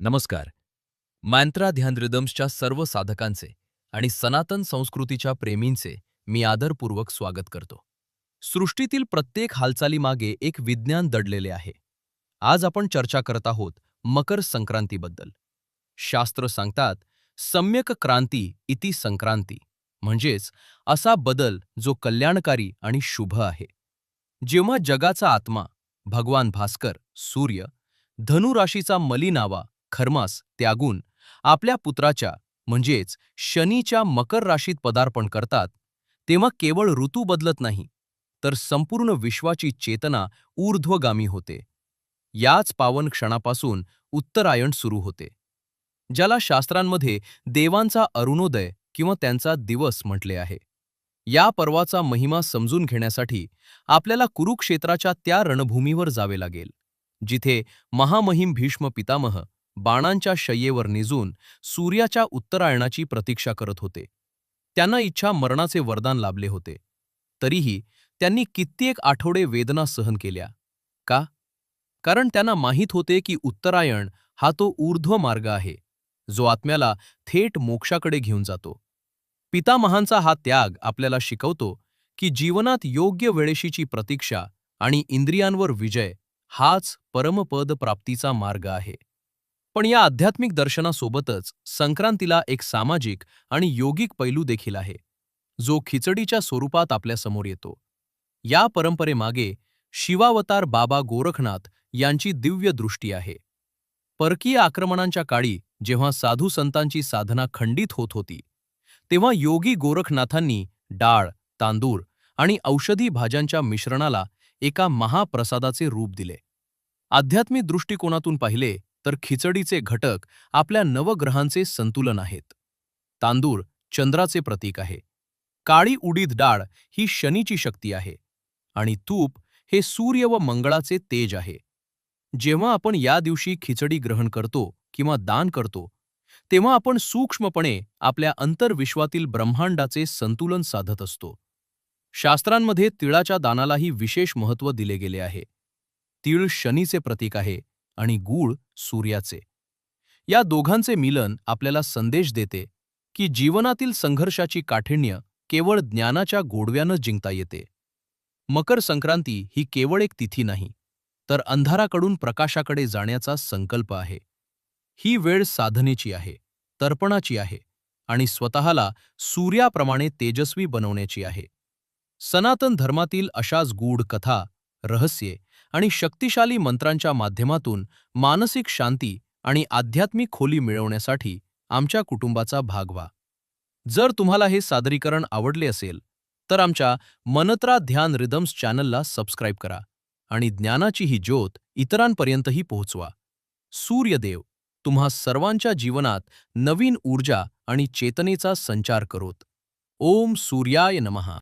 नमस्कार. मंत्रा ध्यान रिदम्सच्या सर्व साधकांचे आणि सनातन संस्कृतीच्या प्रेमींचे मी आदरपूर्वक स्वागत करतो. सृष्टीतील प्रत्येक हालचालीमागे एक विज्ञान दडलेले आहे. आज आपण चर्चा करत आहोत मकर संक्रांतीबद्दल. शास्त्र सांगतात, सम्यक क्रांती इति संक्रांती, म्हणजेच असा बदल जो कल्याणकारी आणि शुभ आहे. जेव्हा जगाचा आत्मा भगवान भास्कर सूर्य धनु राशीचा मलीनावा खर्मास त्यागून आपल्या पुत्राच्या म्हणजेच शनीच्या मकर राशीत पदार्पण करतात, तेव्हा केवळ ऋतू बदलत नाही, तर संपूर्ण विश्वाची चेतना ऊर्ध्वगामी होते. याच पावन क्षणापासून उत्तरायण सुरू होते, ज्याला शास्त्रांमध्ये देवांचा अरुणोदय किंवा त्यांचा दिवस म्हटले आहे. या पर्वाचा महिमा समजून घेण्यासाठी आपल्याला कुरुक्षेत्राच्या त्या रणभूमीवर जावे लागेल, जिथे महामहिम भीष्म पितामह बाणांच्या शय्येवर निजून सूर्याच्या उत्तरायणाची प्रतीक्षा करत होते. त्यांना इच्छा मरणाचे वरदान लाभले होते. तरीही त्यांनी कित्येक आठवडे वेदना सहन केल्या. का? कारण त्यांना माहीत होते की उत्तरायण हा तो ऊर्ध्व मार्ग आहे, जो आत्म्याला थेट मोक्षाकडे घेऊन जातो. पितामहांचा हा त्याग आपल्याला शिकवतो की जीवनात योग्य वेळेशीची प्रतीक्षा आणि इंद्रियांवर विजय हाच परमपद प्राप्तीचा मार्ग आहे. पण या आध्यात्मिक दर्शनासोबतच संक्रांतीला एक सामाजिक आणि योगिक पैलू देखील आहे, जो खिचडीच्या स्वरूपात आपल्यासमोर येतो. या परंपरेमागे शिवावतार बाबा गोरखनाथ यांची दिव्य दृष्टी आहे. परकीय आक्रमणांच्या काळी जेव्हा साधू संतांची साधना खंडित होत होती, तेव्हा योगी गोरखनाथांनी डाळ, तांदूळ आणि औषधी भाज्यांच्या मिश्रणाला एका महाप्रसादाचे रूप दिले. आध्यात्मिक दृष्टिकोनातून पाहिले तर खिचडीचे घटक आपल्या नवग्रहांचे संतुलन आहेत. तांदूळ चंद्राचे प्रतीक आहे, काळी उडीद डाळ ही शनीची शक्ती आहे आणि तूप हे सूर्य व मंगळाचे तेज आहे. जेव्हा आपण या दिवशी खिचडी ग्रहण करतो किंवा दान करतो, तेव्हा आपण सूक्ष्मपणे आपल्या अंतर्विश्वातील ब्रह्मांडाचे संतुलन साधत असतो. शास्त्रांमध्ये तिळाच्या दानालाही विशेष महत्त्व दिले गेले आहे. तीळ शनीचे प्रतीक आहे आणि गूळ सूर्याचे. या दोघांचे मिलन आपल्याला संदेश देते की जीवनातील संघर्षाची काठिण्य केवळ ज्ञानाच्या गोडव्यानं जिंकता येते. मकर संक्रांती ही केवळ एक तिथी नाही, तर अंधाराकडून प्रकाशाकडे जाण्याचा संकल्प आहे. ही वेळ साधनेची आहे, तर्पणाची आहे आणि स्वतःला सूर्याप्रमाणे तेजस्वी बनवण्याची आहे. सनातन धर्मातील अशाच गूढ कथा, रहस्ये आणि शक्तिशाली मंत्रांच्या माध्यमातून मानसिक शांती आणि आध्यात्मिक खोली मिळवण्यासाठी आमच्या कुटुंबाचा भाग व्हा. जर तुम्हाला हे सादरीकरण आवडले असेल तर आमच्या मंत्रा ध्यान रिदम्स चॅनलला सबस्क्राईब करा आणि ज्ञानाची ही ज्योत इतरांपर्यंतही पोहोचवा. सूर्यदेव तुम्हा सर्वांच्या जीवनात नवीन ऊर्जा आणि चेतनेचा संचार करोत. ओम सूर्याय नमः.